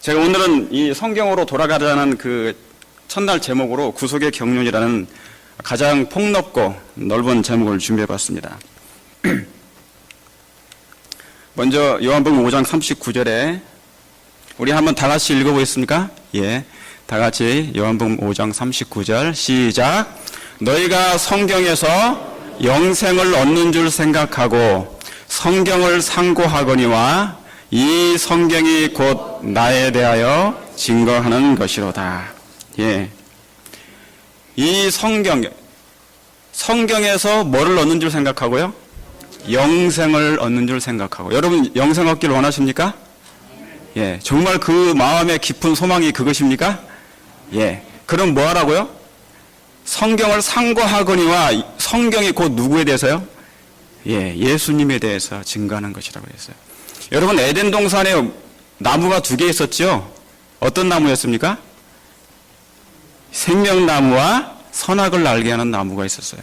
제가 오늘은 이 성경으로 돌아가자는 그 첫날 제목으로 구속의 경륜이라는 가장 폭넓고 넓은 제목을 준비해 봤습니다. 먼저 요한복음 5장 39절에 우리 한번 다 같이 읽어보겠습니까? 예, 다 같이 요한복음 5장 39절 시작. 너희가 성경에서 영생을 얻는 줄 생각하고 성경을 상고하거니와 이 성경이 곧 나에 대하여 증거하는 것이로다. 예, 이 성경에서 뭐를 얻는 줄 생각하고요? 영생을 얻는 줄 생각하고. 여러분 영생 얻기를 원하십니까? 예, 정말 그 마음의 깊은 소망이 그것입니까? 예, 그럼 뭐 하라고요? 성경을 상고하거니와 성경이 곧 누구에 대해서요? 예, 예수님에 대해서 증거하는 것이라고 했어요. 여러분 에덴 동산에 나무가 2개 있었죠? 어떤 나무였습니까? 생명나무와 선악을 알게 하는 나무가 있었어요.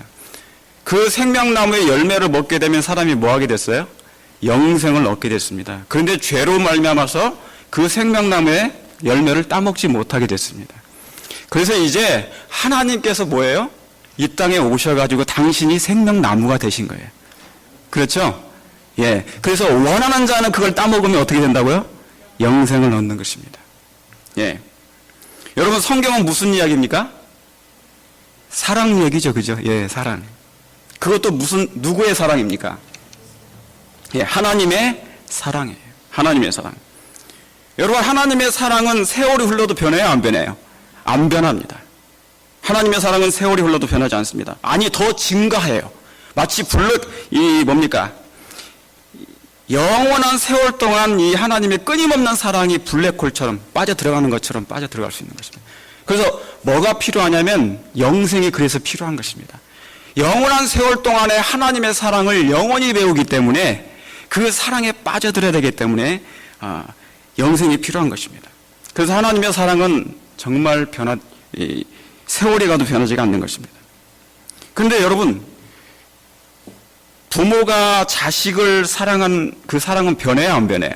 그 생명나무의 열매를 먹게 되면 사람이 뭐 하게 됐어요? 영생을 얻게 됐습니다. 그런데 죄로 말미암아서 그 생명나무의 열매를 따먹지 못하게 됐습니다. 그래서 이제 하나님께서 뭐예요? 이 땅에 오셔가지고 당신이 생명나무가 되신 거예요. 그렇죠? 예. 그래서 원하는 자는 그걸 따먹으면 어떻게 된다고요? 영생을 얻는 것입니다. 예. 여러분 성경은 무슨 이야기입니까? 사랑 얘기죠, 그죠? 예, 사랑. 그것도 누구의 사랑입니까? 예, 하나님의 사랑이에요. 하나님의 사랑. 여러분 하나님의 사랑은 세월이 흘러도 변해요, 안 변해요? 안 변합니다. 하나님의 사랑은 세월이 흘러도 변하지 않습니다. 아니 더 증가해요. 마치 뭡니까? 영원한 세월 동안 이 하나님의 끊임없는 사랑이 블랙홀처럼 빠져 들어가는 것처럼 빠져 들어갈 수 있는 것입니다. 그래서 뭐가 필요하냐면 영생이 그래서 필요한 것입니다. 영원한 세월 동안에 하나님의 사랑을 영원히 배우기 때문에 그 사랑에 빠져들어야 되기 때문에 영생이 필요한 것입니다. 그래서 하나님의 사랑은 정말 세월이 가도 변하지가 않는 것입니다. 그런데 여러분 부모가 자식을 사랑한 그 사랑은 변해요, 안 변해요?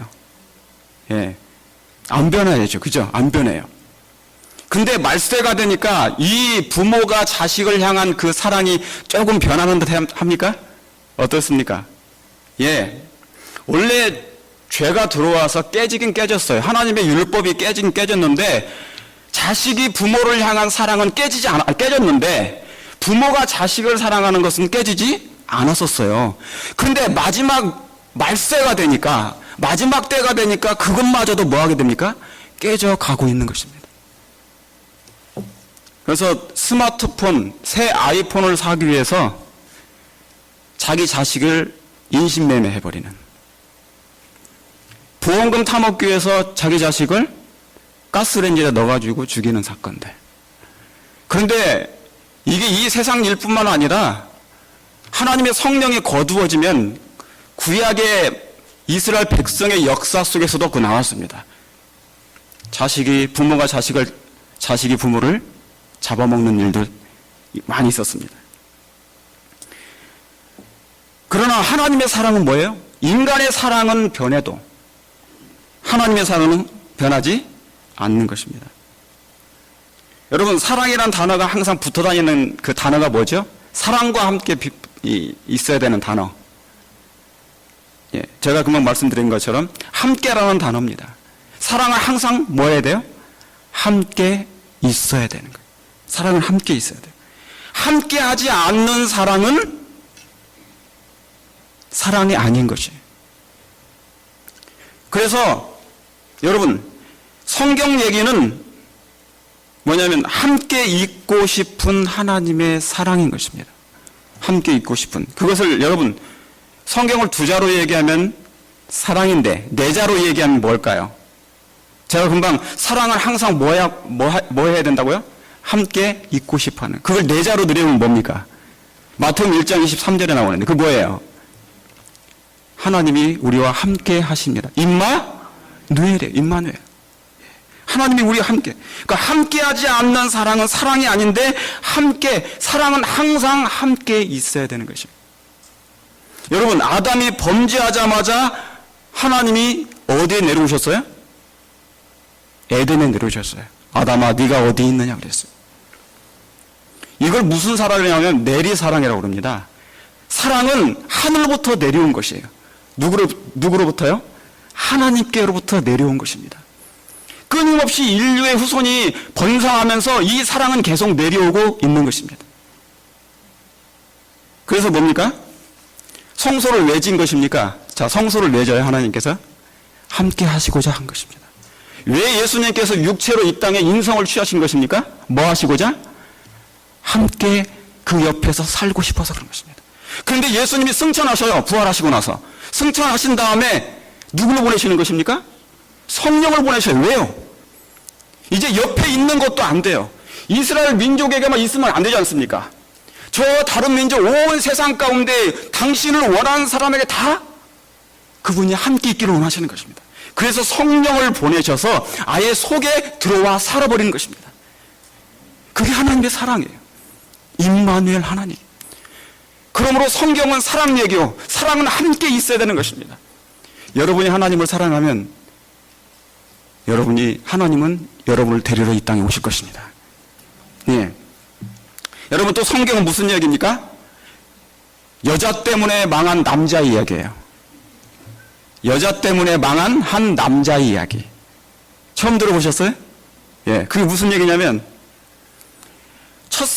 예, 안 변해야죠, 그죠? 안 변해요. 근데 말세가 되니까 이 부모가 자식을 향한 그 사랑이 조금 변하는 듯 합니까? 어떻습니까? 예, 원래 죄가 들어와서 깨지긴 깨졌어요. 하나님의 율법이 깨지긴 깨졌는데 자식이 부모를 향한 사랑은 깨졌는데 부모가 자식을 사랑하는 것은 깨지지 않았었어요. 근데 마지막 말세가 되니까, 마지막 때가 되니까 그것마저도 뭐 하게 됩니까? 깨져가고 있는 것입니다. 그래서 스마트폰, 새 아이폰을 사기 위해서 자기 자식을 인신매매해버리는, 보험금 타먹기 위해서 자기 자식을 가스레인지에 넣어가지고 죽이는 사건들. 그런데 이게 이 세상 일뿐만 아니라 하나님의 성령이 거두어지면 구약의 이스라엘 백성의 역사 속에서도 그 나왔습니다. 부모가 자식이 부모를 잡아먹는 일들 많이 있었습니다. 그러나 하나님의 사랑은 뭐예요? 인간의 사랑은 변해도 하나님의 사랑은 변하지 않는 것입니다. 여러분 사랑이란 단어가 항상 붙어 다니는 그 단어가 뭐죠? 사랑과 함께 있어야 되는 단어. 예, 제가 금방 말씀드린 것처럼 함께라는 단어입니다. 사랑은 항상 뭐 해야 돼요? 함께 있어야 되는 거예요. 사랑은 함께 있어야 돼요. 함께 하지 않는 사랑은 사랑이 아닌 것이에요. 그래서 여러분 성경 얘기는 뭐냐면 함께 있고 싶은 하나님의 사랑인 것입니다. 함께 있고 싶은. 그것을 여러분 성경을 2자로 얘기하면 사랑인데 4자로 얘기하면 뭘까요? 제가 금방 사랑을 항상 뭐 해야 된다고요? 함께 있고 싶어하는. 그걸 4자로 늘리면 뭡니까? 마태복음 1장 23절에 나오는데 그 뭐예요? 하나님이 우리와 함께 하십니다. 임마누엘이에요. 임마누엘. 하나님이 우리와 함께. 그러니까 함께하지 않는 사랑은 사랑이 아닌데 사랑은 항상 함께 있어야 되는 것입니다. 여러분 아담이 범죄하자마자 하나님이 어디에 내려오셨어요? 에덴에 내려오셨어요. 아담아 네가 어디 있느냐 그랬어요. 이걸 무슨 사랑이냐면 내리사랑이라고 그럽니다. 사랑은 하늘부터 내려온 것이에요. 누구로부터요? 하나님께로부터 내려온 것입니다. 끊임없이 인류의 후손이 번성하면서 이 사랑은 계속 내려오고 있는 것입니다. 그래서 뭡니까? 성소를 왜 진 것입니까? 자, 성소를 왜 져요? 하나님께서 함께 하시고자 한 것입니다. 왜 예수님께서 육체로 이 땅에 인성을 취하신 것입니까? 뭐 하시고자? 함께 그 옆에서 살고 싶어서 그런 것입니다. 그런데 예수님이 승천하셔요. 부활하시고 나서. 승천하신 다음에 누구를 보내시는 것입니까? 성령을 보내셔요. 왜요? 이제 옆에 있는 것도 안 돼요. 이스라엘 민족에게만 있으면 안 되지 않습니까? 저 다른 민족 온 세상 가운데 당신을 원하는 사람에게 다 그분이 함께 있기를 원하시는 것입니다. 그래서 성령을 보내셔서 아예 속에 들어와 살아버리는 것입니다. 그게 하나님의 사랑이에요. 임마누엘 하나님. 그러므로 성경은 사랑 얘기요. 사랑은 함께 있어야 되는 것입니다. 여러분이 하나님을 사랑하면 하나님은 여러분을 데리러 이 땅에 오실 것입니다. 예. 여러분 또 성경은 무슨 이야기입니까? 여자 때문에 망한 남자 이야기예요. 여자 때문에 망한 한 남자의 이야기. 처음 들어보셨어요? 예. 그게 무슨 얘기냐면 첫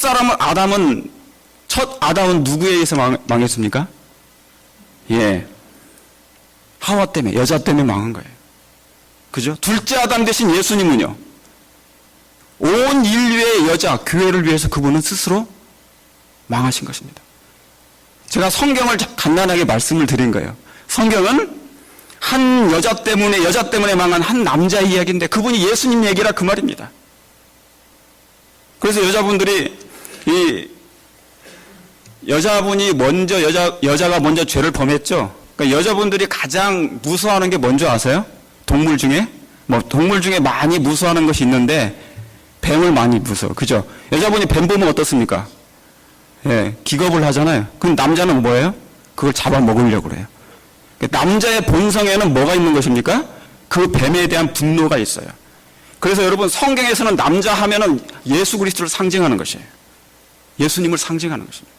아담은 누구에 의해서 망했습니까? 예. 하와 때문에, 여자 때문에 망한 거예요. 그죠? 둘째 아담 대신 예수님은요, 온 인류의 여자, 교회를 위해서 그분은 스스로 망하신 것입니다. 제가 성경을 간단하게 말씀을 드린 거예요. 성경은 한 여자 때문에 망한 한 남자의 이야기인데 그분이 예수님 얘기라 그 말입니다. 그래서 여자가 먼저 죄를 범했죠. 그러니까 여자분들이 가장 무서워하는 게 뭔지 아세요? 동물 중에 많이 무서워하는 것이 있는데 뱀을 많이 무서워. 그죠? 여자분이 뱀 보면 어떻습니까? 예, 기겁을 하잖아요. 그럼 남자는 뭐예요? 그걸 잡아먹으려고 그래요. 남자의 본성에는 뭐가 있는 것입니까? 그 뱀에 대한 분노가 있어요. 그래서 여러분 성경에서는 남자 하면은 예수 그리스도를 상징하는 것이에요. 예수님을 상징하는 것입니다.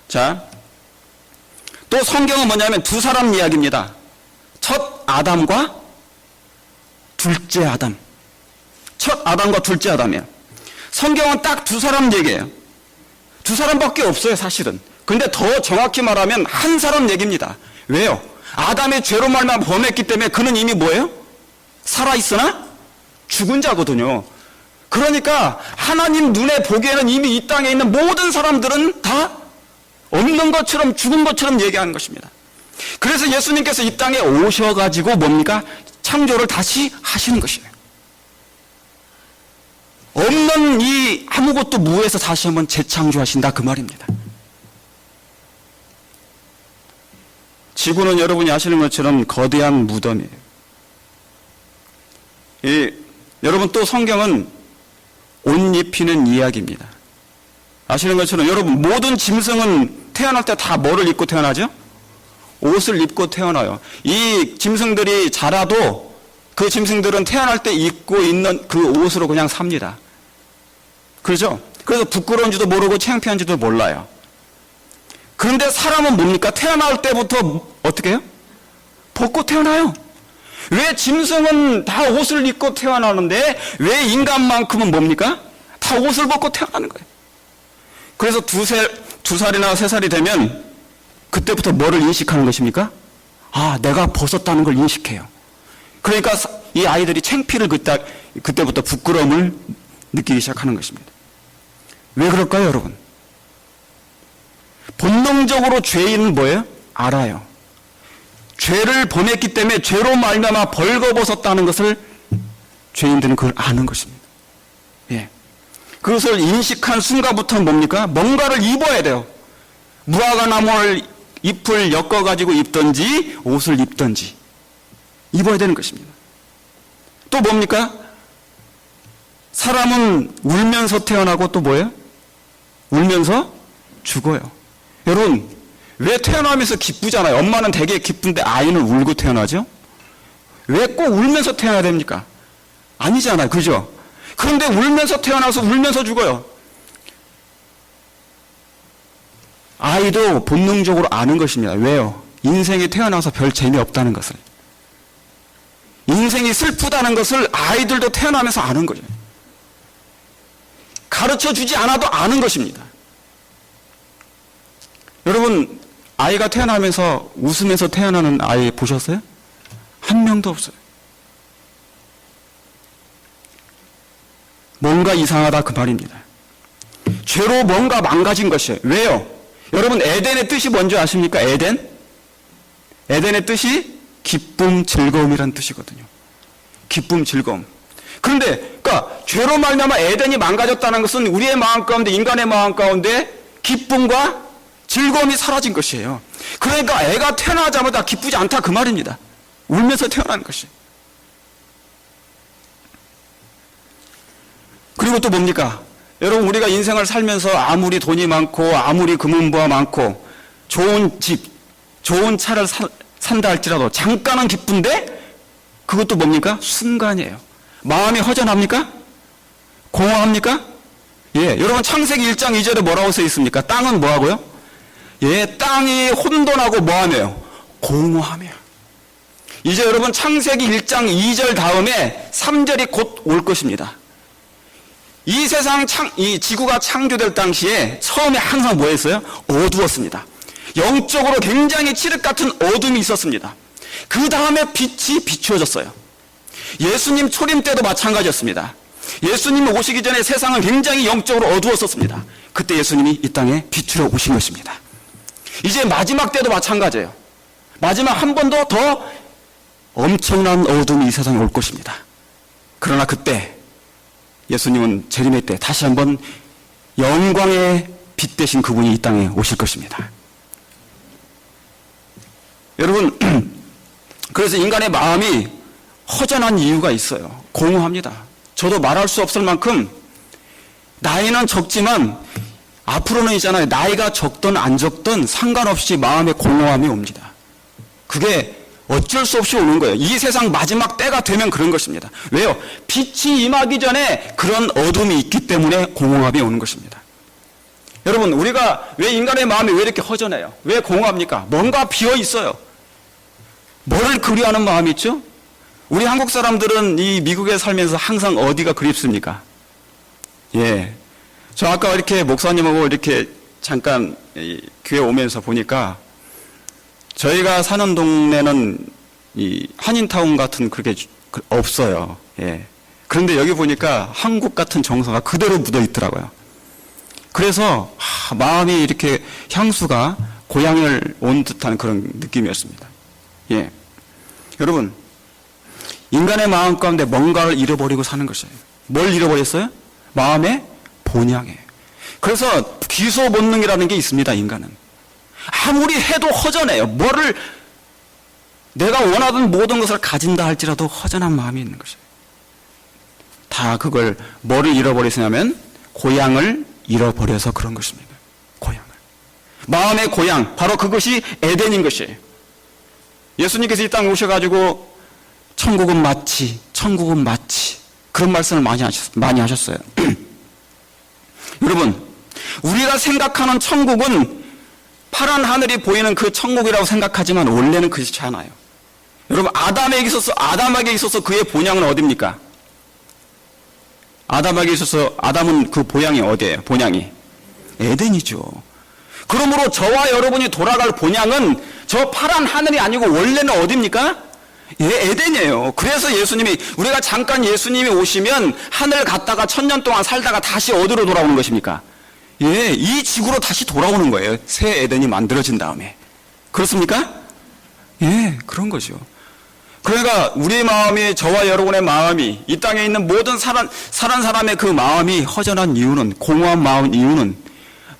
자, 또 성경은 뭐냐면 두 사람 이야기입니다. 첫 아담과 둘째 아담. 첫 아담과 둘째 아담이에요. 성경은 딱 두 사람 얘기예요. 두 사람밖에 없어요, 사실은. 근데 더 정확히 말하면 한 사람 얘기입니다. 왜요? 아담의 죄로 말미암아 범했기 때문에 그는 이미 뭐예요? 살아있으나 죽은 자거든요. 그러니까 하나님 눈에 보기에는 이미 이 땅에 있는 모든 사람들은 다 없는 것처럼 죽은 것처럼 얘기하는 것입니다. 그래서 예수님께서 이 땅에 오셔가지고 뭡니까? 창조를 다시 하시는 것이에요. 없는 이 아무것도 무에서 다시 한번 재창조하신다 그 말입니다. 지구는 여러분이 아시는 것처럼 거대한 무덤이에요. 여러분 또 성경은 옷 입히는 이야기입니다. 아시는 것처럼 여러분 모든 짐승은 태어날 때 다 뭐를 입고 태어나죠? 옷을 입고 태어나요. 이 짐승들이 자라도 그 짐승들은 태어날 때 입고 있는 그 옷으로 그냥 삽니다. 그렇죠? 그래서 부끄러운지도 모르고 창피한지도 몰라요. 그런데 사람은 뭡니까? 태어날 때부터 어떻게 해요? 벗고 태어나요. 왜 짐승은 다 옷을 입고 태어나는데 왜 인간만큼은 뭡니까? 다 옷을 벗고 태어나는 거예요. 그래서 두 살이나 세 살이 되면 그때부터 뭐를 인식하는 것입니까? 아, 내가 벗었다는 걸 인식해요. 그러니까 이 아이들이 창피를 그때부터 부끄러움을 느끼기 시작하는 것입니다. 왜 그럴까요, 여러분? 본능적으로 죄인은 뭐예요? 알아요. 죄를 범했기 때문에 죄로 말미암아 벌거벗었다는 것을 죄인들은 그걸 아는 것입니다. 예. 그것을 인식한 순간부터 뭡니까? 뭔가를 입어야 돼요. 무화과나무를 잎을 엮어가지고 입든지 옷을 입든지 입어야 되는 것입니다. 또 뭡니까? 사람은 울면서 태어나고 또 뭐예요? 울면서 죽어요. 여러분 왜 태어나면서 기쁘잖아요. 엄마는 되게 기쁜데 아이는 울고 태어나죠? 왜 꼭 울면서 태어나야 됩니까? 아니잖아요. 그죠? 그런데 울면서 태어나서 울면서 죽어요. 아이도 본능적으로 아는 것입니다. 왜요? 인생이 태어나서 별 재미없다는 것을. 인생이 슬프다는 것을 아이들도 태어나면서 아는 거죠. 가르쳐 주지 않아도 아는 것입니다. 여러분, 아이가 태어나면서 웃으면서 태어나는 아이 보셨어요? 한 명도 없어요. 뭔가 이상하다 그 말입니다. 죄로 뭔가 망가진 것이에요. 왜요? 여러분, 에덴의 뜻이 뭔지 아십니까? 에덴? 에덴의 뜻이 기쁨, 즐거움이란 뜻이거든요. 기쁨, 즐거움. 그런데, 그러니까 죄로 말미암아 에덴이 망가졌다는 것은 우리의 마음 가운데, 인간의 마음 가운데 기쁨과 즐거움이 사라진 것이에요. 그러니까 애가 태어나자마자 기쁘지 않다 그 말입니다. 울면서 태어나는 것이. 그리고 또 뭡니까? 여러분, 우리가 인생을 살면서 아무리 돈이 많고 아무리 금은부가 많고 좋은 집, 좋은 차를 산다 할지라도 잠깐은 기쁜데 그것도 뭡니까? 순간이에요. 마음이 허전합니까? 공허합니까? 예, 여러분 창세기 1장 2절에 뭐라고 써 있습니까? 땅은 뭐하고요? 예, 땅이 혼돈하고 뭐하며요? 공허하며. 이제 여러분 창세기 1장 2절 다음에 3절이 곧 올 것입니다. 이 세상 이 지구가 창조될 당시에 처음에 항상 뭐였어요? 어두웠습니다. 영적으로 굉장히 칠흑 같은 어둠이 있었습니다. 그 다음에 빛이 비추어졌어요. 예수님 초림 때도 마찬가지였습니다. 예수님이 오시기 전에 세상은 굉장히 영적으로 어두웠었습니다. 그때 예수님이 이 땅에 비추러 오신 것입니다. 이제 마지막 때도 마찬가지예요. 마지막 한 번 더 엄청난 어둠이 이 세상에 올 것입니다. 그러나 그때 예수님은 재림의 때 다시 한번 영광의 빛 대신 그분이 이 땅에 오실 것입니다. 여러분, 그래서 인간의 마음이 허전한 이유가 있어요. 공허합니다. 저도 말할 수 없을 만큼 나이는 적지만 앞으로는 있잖아요. 나이가 적든 안 적든 상관없이 마음의 공허함이 옵니다. 그게 어쩔 수 없이 오는 거예요. 이 세상 마지막 때가 되면 그런 것입니다. 왜요? 빛이 임하기 전에 그런 어둠이 있기 때문에 공허함이 오는 것입니다. 여러분, 우리가 왜 인간의 마음이 왜 이렇게 허전해요? 왜 공허합니까? 뭔가 비어 있어요. 뭐를 그리워하는 마음이 있죠? 우리 한국 사람들은 이 미국에 살면서 항상 어디가 그립습니까? 예. 저 아까 이렇게 목사님하고 이렇게 잠깐 교회 오면서 보니까 저희가 사는 동네는 이 한인타운 같은 그게 없어요. 예. 그런데 여기 보니까 한국 같은 정서가 그대로 묻어 있더라고요. 그래서 마음이 이렇게 향수가 고향을 온 듯한 그런 느낌이었습니다. 예. 여러분, 인간의 마음 가운데 뭔가를 잃어버리고 사는 것이에요. 뭘 잃어버렸어요? 마음의 본향이에요. 그래서 귀소 본능이라는 게 있습니다, 인간은. 아무리 해도 허전해요. 뭐를 내가 원하던 모든 것을 가진다 할지라도 허전한 마음이 있는 것이에요. 다 그걸 뭐를 잃어버리시냐면 고향을 잃어버려서 그런 것입니다. 고향을. 마음의 고향, 바로 그것이 에덴인 것이에요. 예수님께서 이 땅에 오셔가지고 천국은 마치 그런 말씀을 많이 하셨어요. 여러분, 우리가 생각하는 천국은 파란 하늘이 보이는 그 천국이라고 생각하지만 원래는 그렇지 않아요. 여러분, 아담에게 있어서 그의 본향은 어디입니까? 아담에게 있어서 아담은 그 본향이 어디예요? 본향이 에덴이죠. 그러므로 저와 여러분이 돌아갈 본향은 저 파란 하늘이 아니고 원래는 어디입니까? 예, 에덴이에요. 그래서 예수님이, 우리가 잠깐 예수님이 오시면 하늘 갔다가 1000년 동안 살다가 다시 어디로 돌아오는 것입니까? 예, 이 지구로 다시 돌아오는 거예요. 새 에덴이 만들어진 다음에. 그렇습니까? 예, 그런 거죠. 그러니까 우리 마음이, 저와 여러분의 마음이, 이 땅에 있는 모든 사는 사람의 그 마음이 허전한 이유는, 공허한 마음 이유는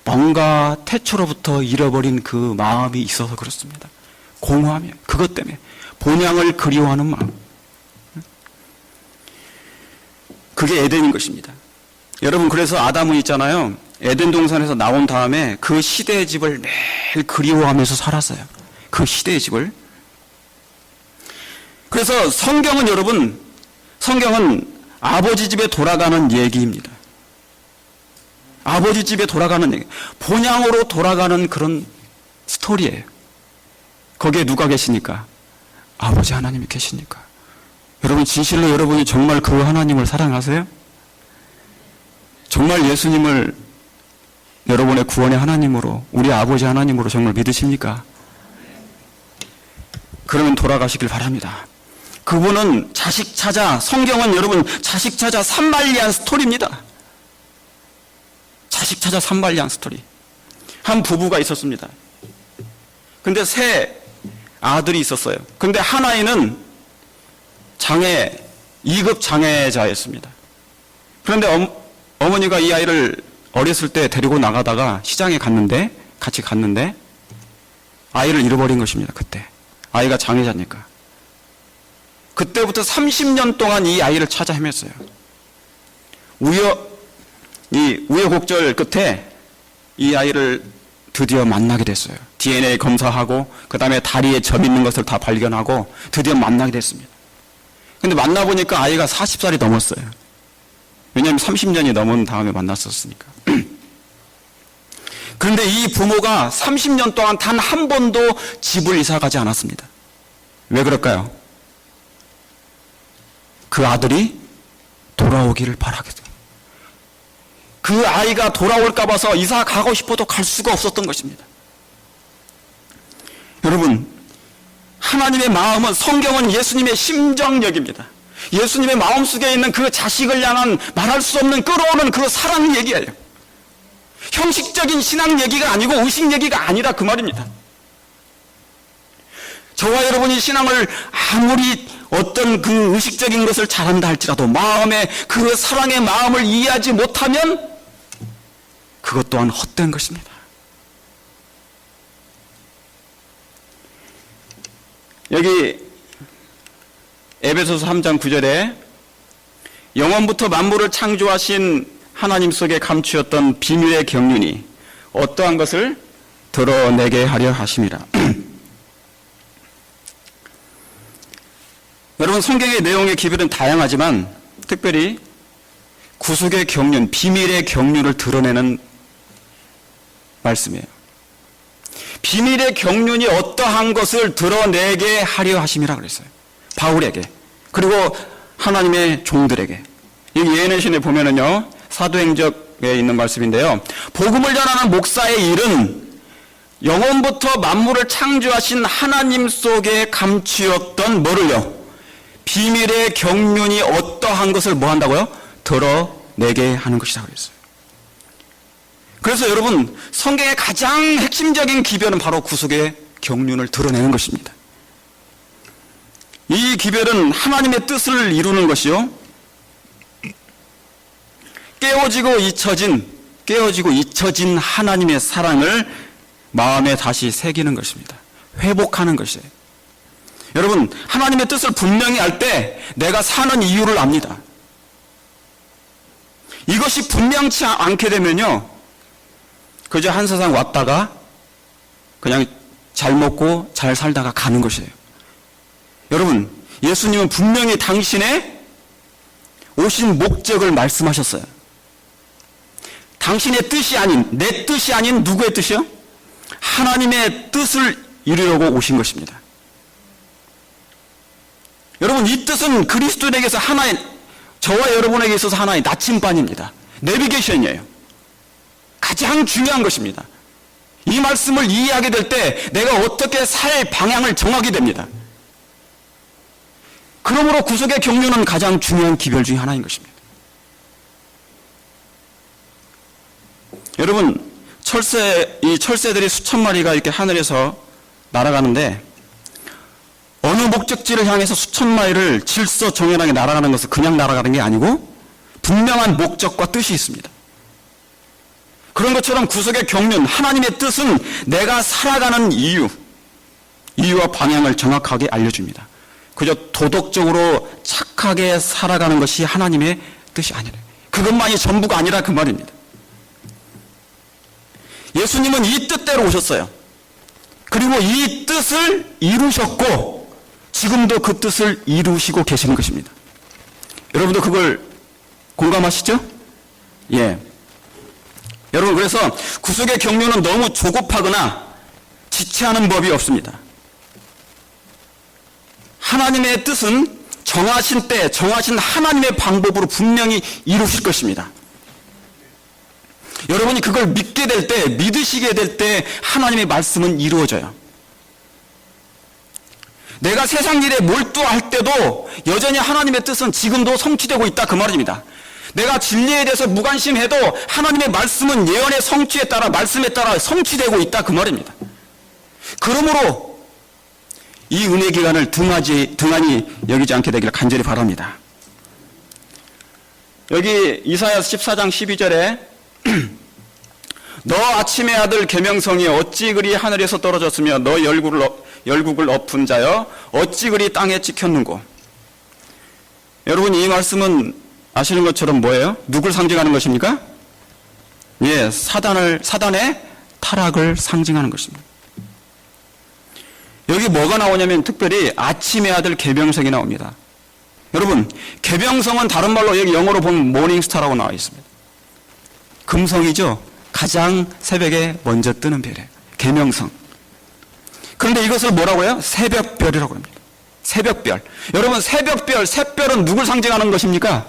뭔가 태초로부터 잃어버린 그 마음이 있어서 그렇습니다. 공허함이에요. 그것 때문에. 본향을 그리워하는 마음. 그게 에덴인 것입니다. 여러분, 그래서 아담은 있잖아요. 에덴 동산에서 나온 다음에 그 시대의 집을 매일 그리워하면서 살았어요. 그 시대의 집을. 그래서 성경은 여러분, 성경은 아버지 집에 돌아가는 얘기입니다. 아버지 집에 돌아가는 얘기. 본향으로 돌아가는 그런 스토리예요. 거기에 누가 계시니까? 아버지 하나님이 계시니까. 여러분, 진실로 여러분이 정말 그 하나님을 사랑하세요? 정말 예수님을 여러분의 구원의 하나님으로, 우리 아버지 하나님으로 정말 믿으십니까? 그러면 돌아가시길 바랍니다. 그분은 자식 찾아, 성경은 여러분 자식 찾아 산만리한 스토리입니다. 자식 찾아 산만리한 스토리. 한 부부가 있었습니다. 근데 세 아들이 있었어요. 근데 하나이는 2급 장애자였습니다. 그런데 어머니가 이 아이를 어렸을 때 데리고 나가다가 시장에 같이 갔는데 아이를 잃어버린 것입니다. 그때 아이가 장애자니까. 그때부터 30년 동안 이 아이를 찾아 헤맸어요. 우여곡절 끝에 이 아이를 드디어 만나게 됐어요. DNA 검사하고 그 다음에 다리에 점 있는 것을 다 발견하고 드디어 만나게 됐습니다. 근데 만나보니까 아이가 40살이 넘었어요. 왜냐하면 30년이 넘은 다음에 만났었으니까. 그런데 이 부모가 30년 동안 단 한 번도 집을 이사 가지 않았습니다. 왜 그럴까요? 그 아들이 돌아오기를 바라거든. 그 아이가 돌아올까 봐서 이사 가고 싶어도 갈 수가 없었던 것입니다. 여러분, 하나님의 마음은, 성경은 예수님의 심정력입니다. 예수님의 마음속에 있는 그 자식을 향한 말할 수 없는 끌어오는 그 사랑 얘기예요. 형식적인 신앙 얘기가 아니고 의식 얘기가 아니라 그 말입니다. 저와 여러분이 신앙을 아무리 어떤 그 의식적인 것을 잘한다 할지라도 마음의 그 사랑의 마음을 이해하지 못하면 그것 또한 헛된 것입니다. 여기 에베소서 3장 9절에 영원부터 만물을 창조하신 하나님 속에 감추었던 비밀의 경륜이 어떠한 것을 드러내게 하려 하심이라. 여러분, 성경의 내용의 기별은 다양하지만 특별히 구속의 경륜, 비밀의 경륜을 드러내는 말씀이에요. 비밀의 경륜이 어떠한 것을 드러내게 하려 하심이라 그랬어요. 바울에게, 그리고 하나님의 종들에게. 이 예언의 보면은요, 사도행적에 있는 말씀인데요, 복음을 전하는 목사의 일은 영원부터 만물을 창조하신 하나님 속에 감추었던 뭐를요? 비밀의 경륜이 어떠한 것을 뭐 한다고요? 드러내게 하는 것이다 그랬어요. 그래서 여러분, 성경의 가장 핵심적인 기별은 바로 구속의 경륜을 드러내는 것입니다. 이 기별은 하나님의 뜻을 이루는 것이요, 깨어지고 잊혀진 하나님의 사랑을 마음에 다시 새기는 것입니다. 회복하는 것이에요. 여러분, 하나님의 뜻을 분명히 알 때 내가 사는 이유를 압니다. 이것이 분명치 않게 되면요, 그저 한 세상 왔다가 그냥 잘 먹고 잘 살다가 가는 것이에요. 여러분, 예수님은 분명히 당신의 오신 목적을 말씀하셨어요. 당신의 뜻이 아닌, 내 뜻이 아닌 누구의 뜻이요? 하나님의 뜻을 이루려고 오신 것입니다. 여러분, 이 뜻은 그리스도인에게서 하나의, 저와 여러분에게 있어서 하나의 나침반입니다. 내비게이션이에요. 가장 중요한 것입니다. 이 말씀을 이해하게 될 때 내가 어떻게 살 방향을 정하게 됩니다. 그러므로 구속의 경륜은 가장 중요한 기별 중에 하나인 것입니다. 여러분, 이 철새들이 수천 마리가 이렇게 하늘에서 날아가는데 어느 목적지를 향해서 수천 마리를 질서 정연하게 날아가는 것은 그냥 날아가는 게 아니고 분명한 목적과 뜻이 있습니다. 그런 것처럼 구속의 경륜, 하나님의 뜻은 내가 살아가는 이유와 방향을 정확하게 알려줍니다. 그저 도덕적으로 착하게 살아가는 것이 하나님의 뜻이 아니라, 그것만이 전부가 아니라 그 말입니다. 예수님은 이 뜻대로 오셨어요. 그리고 이 뜻을 이루셨고 지금도 그 뜻을 이루시고 계시는 것입니다. 여러분도 그걸 공감하시죠? 예. 여러분, 그래서 구속의 경륜은 너무 조급하거나 지체하는 법이 없습니다. 하나님의 뜻은 정하신 때, 정하신 하나님의 방법으로 분명히 이루실 것입니다. 여러분이 그걸 믿게 될 때, 믿으시게 될 때 하나님의 말씀은 이루어져요. 내가 세상 일에 몰두할 때도 여전히 하나님의 뜻은 지금도 성취되고 있다, 그 말입니다. 내가 진리에 대해서 무관심해도 하나님의 말씀은 예언의 성취에 따라, 말씀에 따라 성취되고 있다, 그 말입니다. 그러므로 이 은혜 기간을 등한히 여기지 않게 되기를 간절히 바랍니다. 여기 이사야서 14장 12절에 너 아침의 아들 계명성이 어찌 그리 하늘에서 떨어졌으며 너 열국을 엎은 자여 어찌 그리 땅에 찍혔는고. 여러분, 이 말씀은 아시는 것처럼 뭐예요? 누굴 상징하는 것입니까? 예, 사단의 타락을 상징하는 것입니다. 여기 뭐가 나오냐면 특별히 아침의 아들 계명성이 나옵니다. 여러분, 계명성은 다른 말로 여기 영어로 보면 모닝스타라고 나와 있습니다. 금성이죠. 가장 새벽에 먼저 뜨는 별이에요. 계명성. 그런데 이것을 뭐라고요? 새벽별이라고 합니다. 새벽별. 여러분, 새별은 누굴 상징하는 것입니까?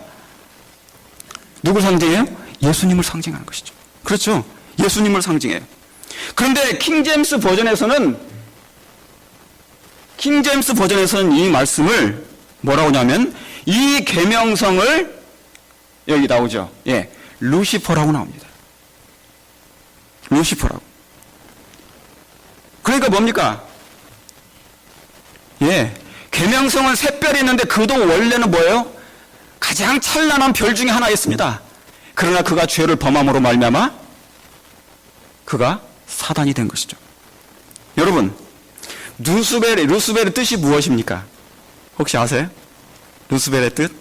누굴 상징해요? 예수님을 상징하는 것이죠. 그렇죠. 예수님을 상징해요. 그런데 킹제임스 버전에서는 이 말씀을 뭐라고 하냐면 이 계명성을 여기 나오죠. 예, 루시퍼라고 나옵니다. 루시퍼라고. 그러니까 뭡니까? 예, 계명성은 샛별이 있는데 그도 원래는 뭐예요? 가장 찬란한 별 중에 하나였습니다. 그러나 그가 죄를 범함으로 말미암아 그가 사단이 된 것이죠. 여러분, 루스벨의 뜻이 무엇입니까? 혹시 아세요? 루스벨의 뜻?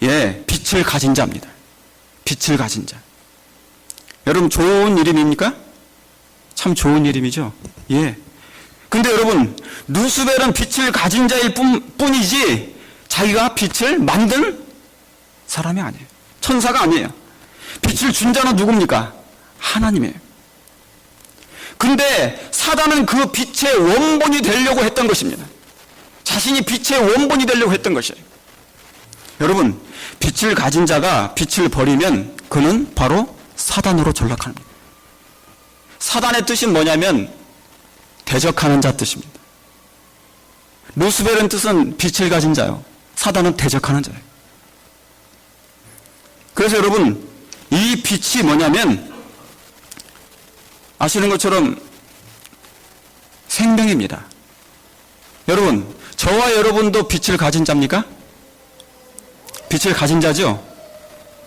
예, 빛을 가진 자입니다. 빛을 가진 자. 여러분, 좋은 이름입니까? 참 좋은 이름이죠. 예. 근데 여러분, 루스벨은 빛을 가진 자일 뿐이지 자기가 빛을 만든 사람이 아니에요. 천사가 아니에요. 빛을 준 자는 누굽니까? 하나님이에요. 근데 사단은 그 빛의 원본이 되려고 했던 것입니다. 자신이 빛의 원본이 되려고 했던 것이에요. 여러분, 빛을 가진 자가 빛을 버리면 그는 바로 사단으로 전락하는 겁니다. 사단의 뜻은 뭐냐면 대적하는 자 뜻입니다. 루스벨은 뜻은 빛을 가진 자요. 사단은 대적하는 자예요. 그래서 여러분, 이 빛이 뭐냐면 아시는 것처럼 생명입니다. 여러분, 저와 여러분도 빛을 가진 자입니까? 빛을 가진 자죠?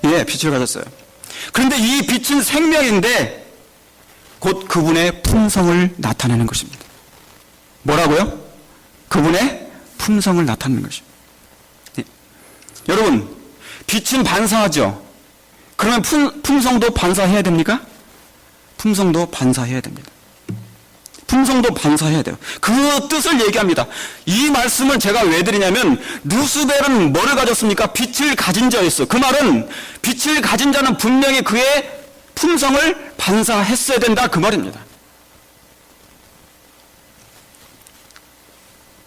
예, 빛을 가졌어요. 그런데 이 빛은 생명인데 곧 그분의 품성을 나타내는 것입니다. 뭐라고요? 그분의 품성을 나타내는 것입니다. 예. 여러분, 빛은 반사하죠? 그러면 품성도 반사해야 됩니까? 품성도 반사해야 됩니다. 품성도 반사해야 돼요. 그 뜻을 얘기합니다. 이 말씀을 제가 왜 드리냐면 루스벨은 뭐를 가졌습니까? 빛을 가진 자였어. 그 말은 빛을 가진 자는 분명히 그의 품성을 반사했어야 된다, 그 말입니다.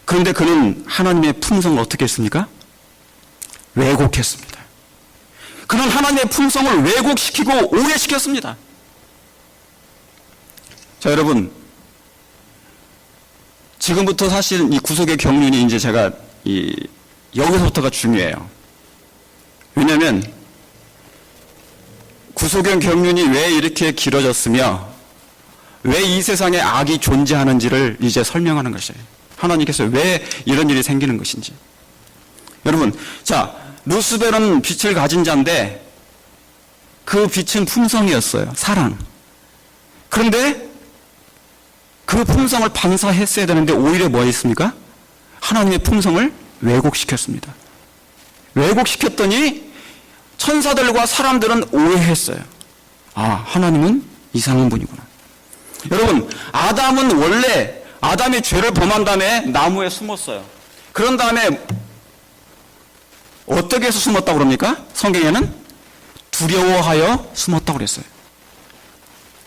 그런데 그는 하나님의 품성을 어떻게 했습니까? 왜곡했습니다. 그는 하나님의 품성을 왜곡시키고 오해시켰습니다. 자, 여러분, 지금부터 사실 이 구속의 경륜이 이제 제가 여기서부터가 중요해요. 왜냐하면 구속의 경륜이 왜 이렇게 길어졌으며 왜 이 세상에 악이 존재하는지를 이제 설명하는 것이에요. 하나님께서 왜 이런 일이 생기는 것인지. 여러분, 자, 루스벨은 빛을 가진 자인데 그 빛은 품성이었어요. 사랑. 그런데 그 품성을 반사했어야 되는데 오히려 뭐 했습니까? 하나님의 품성을 왜곡시켰습니다. 왜곡시켰더니 천사들과 사람들은 오해했어요. 아, 하나님은 이상한 분이구나. 여러분, 아담은 원래 아담이 죄를 범한 다음에 나무에 숨었어요. 그런 다음에 어떻게 해서 숨었다고 그럽니까? 성경에는 두려워하여 숨었다고 그랬어요.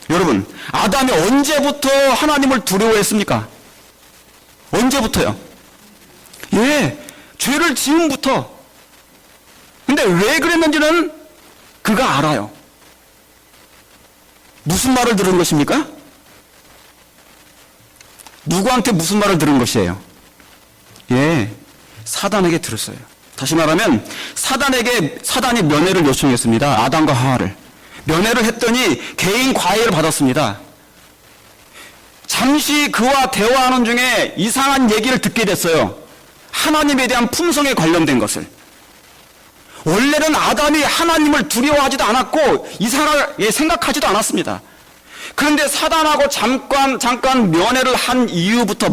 여러분, 아담이 언제부터 하나님을 두려워했습니까? 언제부터요? 예, 죄를 지음부터. 근데 왜 그랬는지는 그가 알아요. 무슨 말을 들은 것입니까? 누구한테 무슨 말을 들은 것이에요? 예, 사단에게 들었어요. 다시 말하면 사단이 면회를 요청했습니다. 아담과 하와를. 면회를 했더니 개인 과외를 받았습니다. 잠시 그와 대화하는 중에 이상한 얘기를 듣게 됐어요. 하나님에 대한 품성에 관련된 것을. 원래는 아담이 하나님을 두려워하지도 않았고 이상하게 생각하지도 않았습니다. 그런데 사단하고 잠깐 면회를 한 이후부터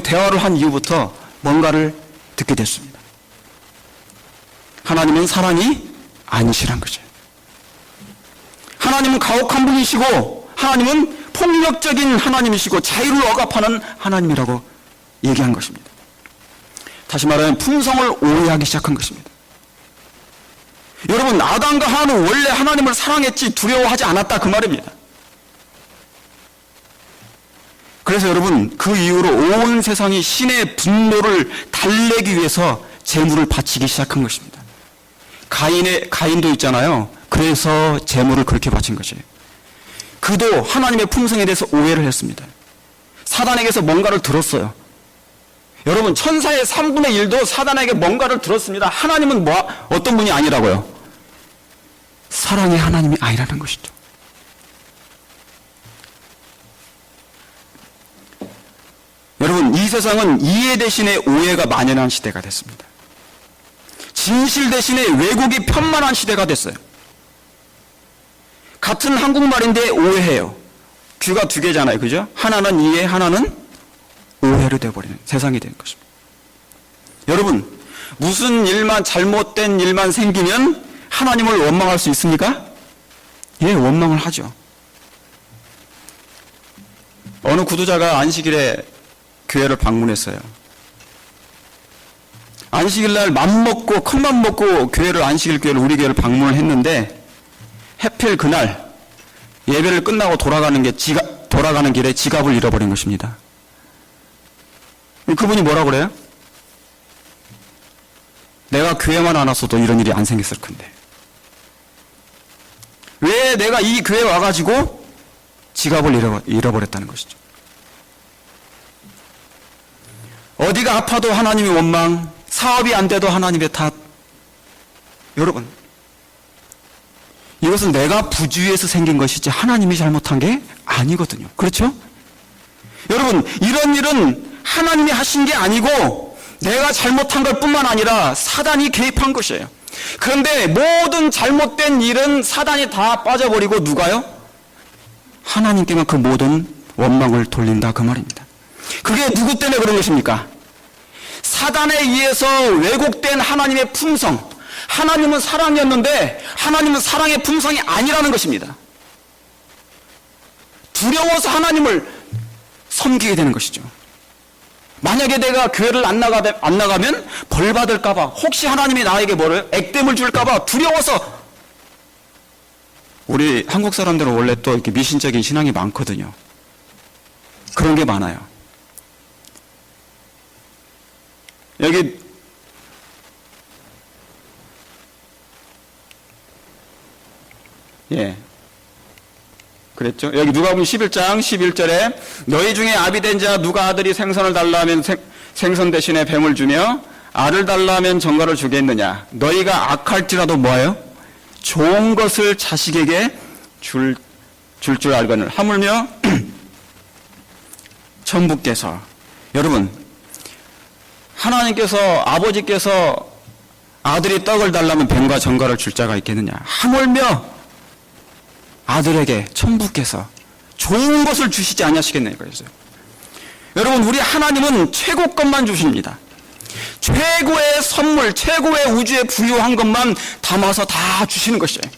대화를 한 이후부터 뭔가를 듣게 됐습니다. 하나님은 사랑이 아니시란 거죠. 하나님은 가혹한 분이시고 하나님은 폭력적인 하나님이시고 자유를 억압하는 하나님이라고 얘기한 것입니다. 다시 말하면 품성을 오해하기 시작한 것입니다. 여러분, 아담과 하와는 원래 하나님을 사랑했지 두려워하지 않았다 그 말입니다. 그래서 여러분, 그 이후로 온 세상이 신의 분노를 달래기 위해서 제물을 바치기 시작한 것입니다. 가인도 있잖아요. 그래서 제물을 그렇게 바친 것이에요. 그도 하나님의 품성에 대해서 오해를 했습니다. 사단에게서 뭔가를 들었어요. 여러분, 천사의 3분의 1도 사단에게 뭔가를 들었습니다. 하나님은 어떤 분이 아니라고요? 사랑의 하나님이 아니라는 것이죠. 여러분, 이 세상은 이해 대신에 오해가 만연한 시대가 됐습니다. 진실 대신에 왜곡이 편만한 시대가 됐어요. 같은 한국말인데 오해해요. 귀가 두 개잖아요. 그죠? 하나는 이해, 하나는 오해로 되어버리는 세상이 된 것입니다. 여러분, 무슨 잘못된 일만 생기면 하나님을 원망할 수 있습니까? 예, 원망을 하죠. 어느 구두자가 안식일에 교회를 방문했어요. 안식일 날 컵만 먹고 우리 교회를 방문을 했는데 하필 그날 예배를 끝나고 돌아가는 길에 지갑을 잃어버린 것입니다. 그분이 뭐라 그래요? 내가 교회만 안 왔어도 이런 일이 안 생겼을 건데 왜 내가 이 교회에 와가지고 지갑을 잃어버렸다는 것이죠. 어디가 아파도 하나님의 원망, 사업이 안 돼도 하나님의 탓. 여러분, 이것은 내가 부주의해서 생긴 것이지 하나님이 잘못한 게 아니거든요. 그렇죠? 여러분, 이런 일은 하나님이 하신 게 아니고 내가 잘못한 것 뿐만 아니라 사단이 개입한 것이에요. 그런데 모든 잘못된 일은 사단이 다 빠져버리고 누가요? 하나님께만 그 모든 원망을 돌린다 그 말입니다. 그게 누구 때문에 그런 것입니까? 사단에 의해서 왜곡된 하나님의 품성. 하나님은 사랑이었는데 하나님은 사랑의 품성이 아니라는 것입니다. 두려워서 하나님을 섬기게 되는 것이죠. 만약에 내가 교회를 안 나가면 벌 받을까봐, 혹시 하나님이 나에게 액땜을 줄까봐 두려워서. 우리 한국 사람들은 원래 또 이렇게 미신적인 신앙이 많거든요. 그런 게 많아요. 여기 그랬죠? 여기 누가복음 11장 11절에 너희 중에 아비된 자 누가 아들이 생선을 달라 하면 생선 대신에 뱀을 주며 알을 달라 하면 전갈을 주겠느냐? 너희가 악할지라도 뭐예요? 좋은 것을 자식에게 줄 알거늘. 하물며 천부께서, 여러분, 하나님께서, 아버지께서 아들이 떡을 달라면 뱀과 전갈을 줄 자가 있겠느냐? 하물며 아들에게 천부께서 좋은 것을 주시지 아니하시겠냐 이거였어요. 여러분, 우리 하나님은 최고 것만 주십니다. 최고의 선물, 최고의 우주에 부유한 것만 담아서 다 주시는 것이에요.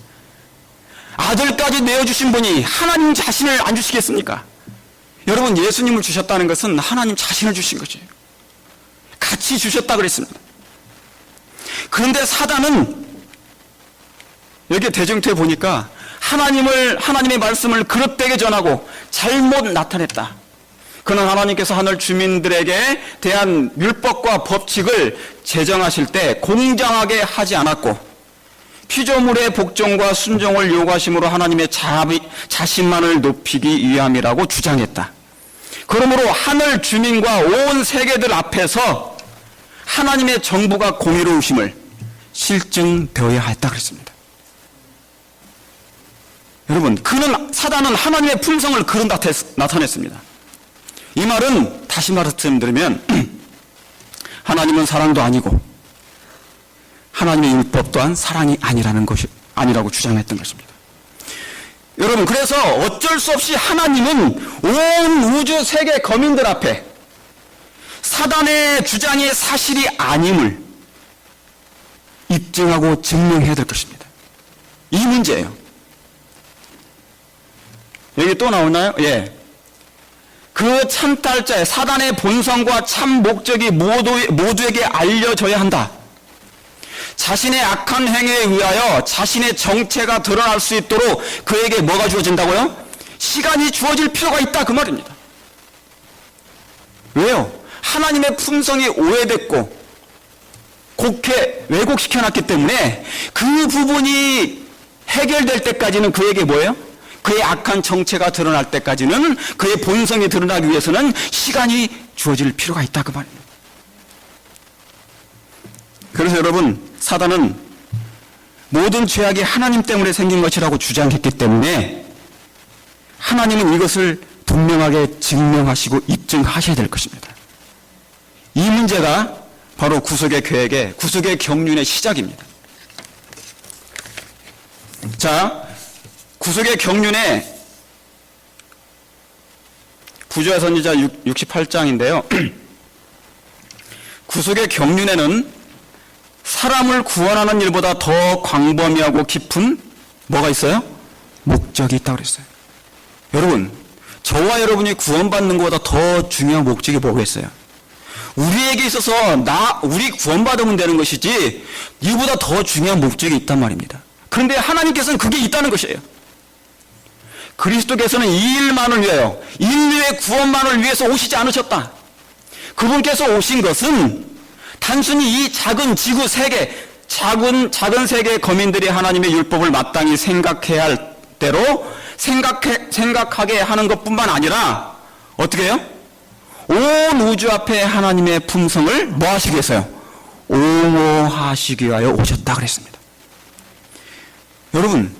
아들까지 내어주신 분이 하나님 자신을 안 주시겠습니까? 여러분, 예수님을 주셨다는 것은 하나님 자신을 주신 것이에요. 같이 주셨다 그랬습니다. 그런데 사단은 여기 대정토에 보니까 하나님의 말씀을 그릇되게 전하고 잘못 나타냈다. 그러나 하나님께서 하늘 주민들에게 대한 율법과 법칙을 제정하실 때 공정하게 하지 않았고 피조물의 복종과 순종을 요구하심으로 하나님의 자신만을 높이기 위함이라고 주장했다. 그러므로 하늘 주민과 온 세계들 앞에서 하나님의 정부가 공의로우심을 실증되어야 했다 그랬습니다. 여러분, 사단은 하나님의 품성을 그런 나타냈습니다. 이 말은 다시 말씀드리면 하나님은 사랑도 아니고 하나님의 율법 또한 사랑이 아니라고 주장했던 것입니다. 여러분, 그래서 어쩔 수 없이 하나님은 온 우주 세계 거민들 앞에 사단의 주장이 사실이 아님을 입증하고 증명해야 될 것입니다. 이 문제예요. 여기 또 나오나요? 예. 그 참탈자의 사단의 본성과 참 목적이 모두에게 알려져야 한다. 자신의 악한 행위에 의하여 자신의 정체가 드러날 수 있도록 그에게 뭐가 주어진다고요? 시간이 주어질 필요가 있다 그 말입니다. 왜요? 하나님의 품성이 오해됐고 곡해 왜곡시켜놨기 때문에 그 부분이 해결될 때까지는 그에게 뭐예요? 그의 악한 정체가 드러날 때까지는 그의 본성이 드러나기 위해서는 시간이 주어질 필요가 있다 그 말입니다. 그래서 여러분, 사단은 모든 죄악이 하나님 때문에 생긴 것이라고 주장했기 때문에 하나님은 이것을 분명하게 증명하시고 입증하셔야 될 것입니다. 이 문제가 바로 구속의 계획의 구속의 경륜의 시작입니다. 자, 구속의 경륜의 구조의 선지자 68장인데요. 구속의 경륜에는 사람을 구원하는 일보다 더 광범위하고 깊은 뭐가 있어요? 목적이 있다고 그랬어요. 여러분, 저와 여러분이 구원받는 것보다 더 중요한 목적이 뭐겠어요? 우리에게 있어서 우리 구원받으면 되는 것이지 이보다 더 중요한 목적이 있단 말입니다. 그런데 하나님께서는 그게 있다는 것이에요. 그리스도께서는 이 일만을 위하여, 인류의 구원만을 위해서 오시지 않으셨다. 그분께서 오신 것은 단순히 이 작은 지구 세계, 작은 세계의 거민들이 하나님의 율법을 마땅히 생각해야 할 대로 생각하게 하는 것뿐만 아니라 어떻게 해요? 온 우주 앞에 하나님의 품성을 뭐 하시기 위해서요? 옹호하시기 위하여 오셨다 그랬습니다. 여러분,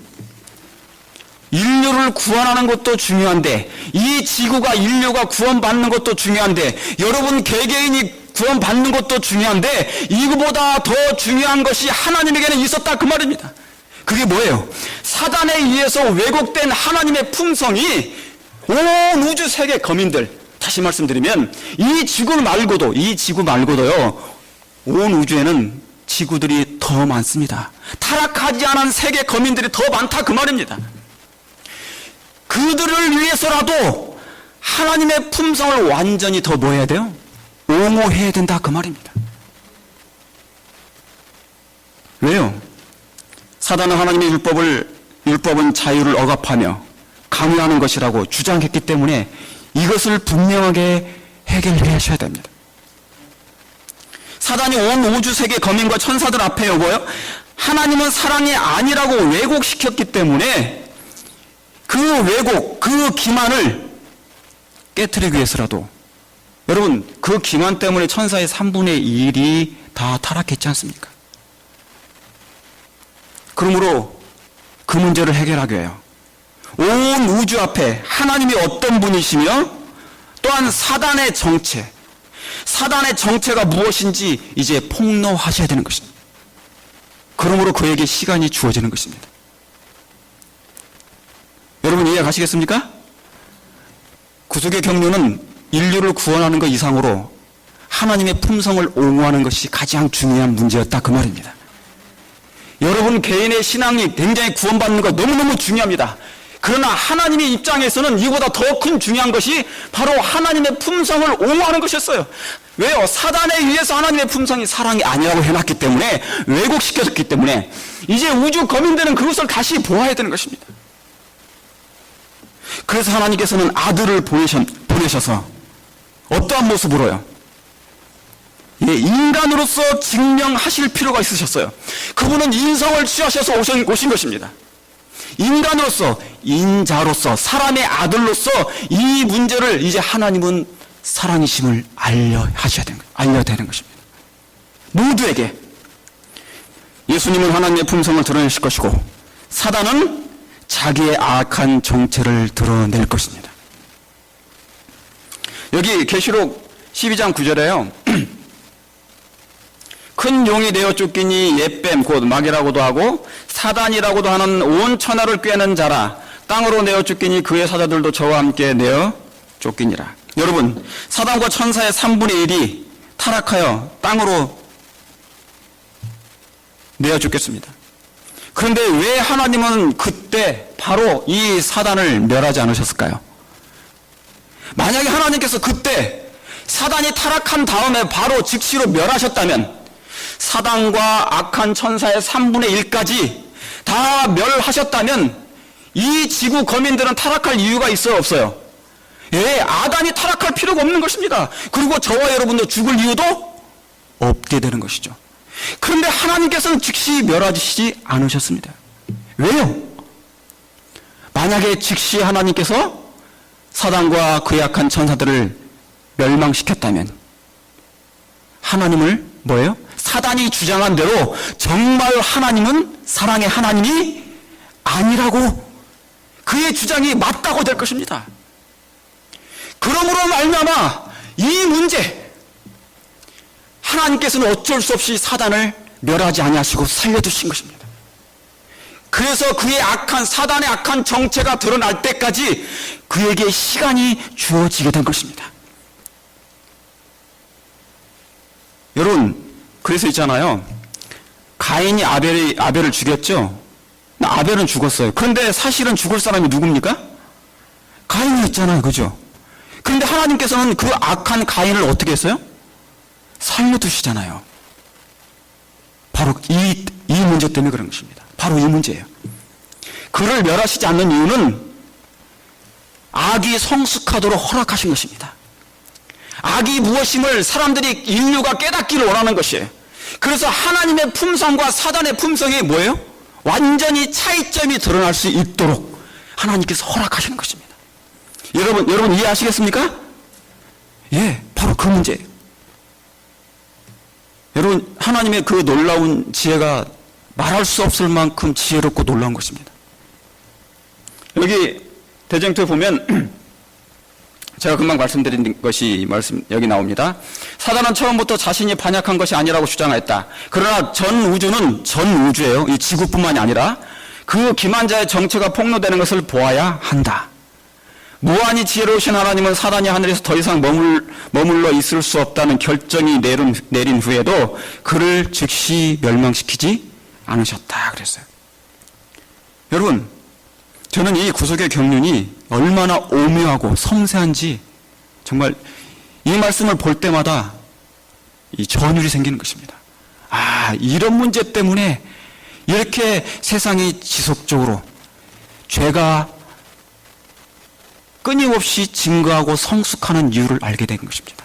인류를 구원하는 것도 중요한데, 이 지구가 인류가 구원받는 것도 중요한데, 여러분 개개인이 구원받는 것도 중요한데, 이거보다 더 중요한 것이 하나님에게는 있었다 그 말입니다. 그게 뭐예요? 사단에 의해서 왜곡된 하나님의 품성이 온 우주 세계 거민들, 다시 말씀드리면 이 지구 말고도요, 온 우주에는 지구들이 더 많습니다. 타락하지 않은 세계 거민들이 더 많다 그 말입니다. 그들을 위해서라도 하나님의 품성을 완전히 더 뭐 해야 돼요? 옹호해야 된다 그 말입니다. 왜요? 사단은 하나님의 율법은 자유를 억압하며 강요하는 것이라고 주장했기 때문에 이것을 분명하게 해결해 하셔야 됩니다. 사단이 온 우주 세계 거민과 천사들 앞에 오고요, 하나님은 사랑이 아니라고 왜곡시켰기 때문에 그 왜곡, 그 기만을 깨트리기 위해서라도, 여러분, 그 기만 때문에 천사의 3분의 1이 다 타락했지 않습니까? 그러므로 그 문제를 해결하기 위하여 온 우주 앞에 하나님이 어떤 분이시며 또한 사단의 정체가 무엇인지 이제 폭로하셔야 되는 것입니다. 그러므로 그에게 시간이 주어지는 것입니다. 여러분 이해 가시겠습니까? 구속의 경륜은 인류를 구원하는 것 이상으로 하나님의 품성을 옹호하는 것이 가장 중요한 문제였다 그 말입니다. 여러분 개인의 신앙이 굉장히 구원받는 것 너무너무 중요합니다. 그러나 하나님의 입장에서는 이보다 더 큰 중요한 것이 바로 하나님의 품성을 옹호하는 것이었어요. 왜요? 사단에 의해서 하나님의 품성이 사랑이 아니라고 해놨기 때문에, 왜곡시켰기 때문에 이제 우주 거민들은 그것을 다시 보아야 되는 것입니다. 그래서 하나님께서는 아들을 보내셔서 어떠한 모습으로요? 예, 인간으로서 증명하실 필요가 있으셨어요. 그분은 인성을 취하셔서 오신 것입니다. 인간으로서, 인자로서, 사람의 아들로서 이 문제를 이제 하나님은 사랑이심을 알려야 되는 것입니다. 모두에게. 예수님은 하나님의 품성을 드러내실 것이고, 사단은 자기의 악한 정체를 드러낼 것입니다. 여기 계시록 12장 9절에요. 큰 용이 되어 쫓기니 옛뱀 곧 마귀라고도 하고 사단이라고도 하는 온 천하를 꿰는 자라. 땅으로 내어 쫓기니 그의 사자들도 저와 함께 내어 쫓기니라. 여러분, 사단과 천사의 3분의 1이 타락하여 땅으로 내어 쫓겼습니다. 그런데 왜 하나님은 그때 바로 이 사단을 멸하지 않으셨을까요? 만약에 하나님께서 그때 사단이 타락한 다음에 바로 즉시로 멸하셨다면, 사단과 악한 천사의 3분의 1까지 다 멸하셨다면 이 지구 거민들은 타락할 이유가 있어요, 없어요? 예, 아담이 타락할 필요가 없는 것입니다. 그리고 저와 여러분도 죽을 이유도 없게 되는 것이죠. 그런데 하나님께서는 즉시 멸하시지 않으셨습니다. 왜요? 만약에 즉시 하나님께서 사단과 그의 악한 천사들을 멸망시켰다면 하나님을 뭐예요? 사단이 주장한 대로 정말 하나님은 사랑의 하나님이 아니라고, 그의 주장이 맞다고 될 것입니다. 그러므로 말미암아 이 문제, 하나님께서는 어쩔 수 없이 사단을 멸하지 아니하시고 살려두신 것입니다. 그래서 그의 사단의 악한 정체가 드러날 때까지 그에게 시간이 주어지게 된 것입니다. 여러분, 그래서 있잖아요. 가인이 아벨을 죽였죠. 아벨은 죽었어요. 그런데 사실은 죽을 사람이 누굽니까? 가인이었잖아요. 그죠? 그런데 하나님께서는 그 악한 가인을 어떻게 했어요? 살려두시잖아요. 바로 이 문제 때문에 그런 것입니다. 바로 이 문제예요. 그를 멸하시지 않는 이유는 악이 성숙하도록 허락하신 것입니다. 악이 무엇임을 인류가 깨닫기를 원하는 것이에요. 그래서 하나님의 품성과 사단의 품성이 뭐예요? 완전히 차이점이 드러날 수 있도록 하나님께서 허락하시는 것입니다. 여러분 이해하시겠습니까? 예, 바로 그 문제예요. 여러분, 하나님의 그 놀라운 지혜가 말할 수 없을 만큼 지혜롭고 놀라운 것입니다. 여기 대쟁투에 보면 제가 금방 말씀드린 것이 여기 나옵니다. 사단은 처음부터 자신이 반역한 것이 아니라고 주장했다. 그러나 전 우주예요. 이 지구뿐만이 아니라 그 기만자의 정체가 폭로되는 것을 보아야 한다. 무한히 지혜로우신 하나님은 사단이 하늘에서 더 이상 머물러 있을 수 없다는 결정이 내린 후에도 그를 즉시 멸망시키지 않으셨다 그랬어요. 여러분, 저는 이 구속의 경륜이 얼마나 오묘하고 섬세한지 정말 이 말씀을 볼 때마다 이 전율이 생기는 것입니다. 이런 문제 때문에 이렇게 세상이 지속적으로 죄가 끊임없이 증거하고 성숙하는 이유를 알게 된 것입니다.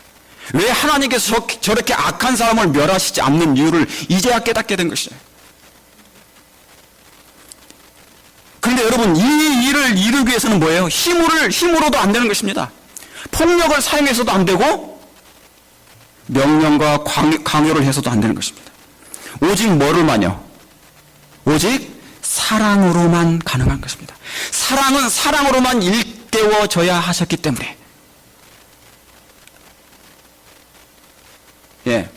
왜 하나님께서 저렇게 악한 사람을 멸하시지 않는 이유를 이제야 깨닫게 된 것이에요. 그런데 여러분, 이 일을 이루기 위해서는 뭐예요? 힘으로도 안 되는 것입니다. 폭력을 사용해서도 안 되고 명령과 강요를 해서도 안 되는 것입니다. 오직 뭐를만요? 오직 사랑으로만 가능한 것입니다. 사랑은 사랑으로만 일깨워져야 하셨기 때문에. 예,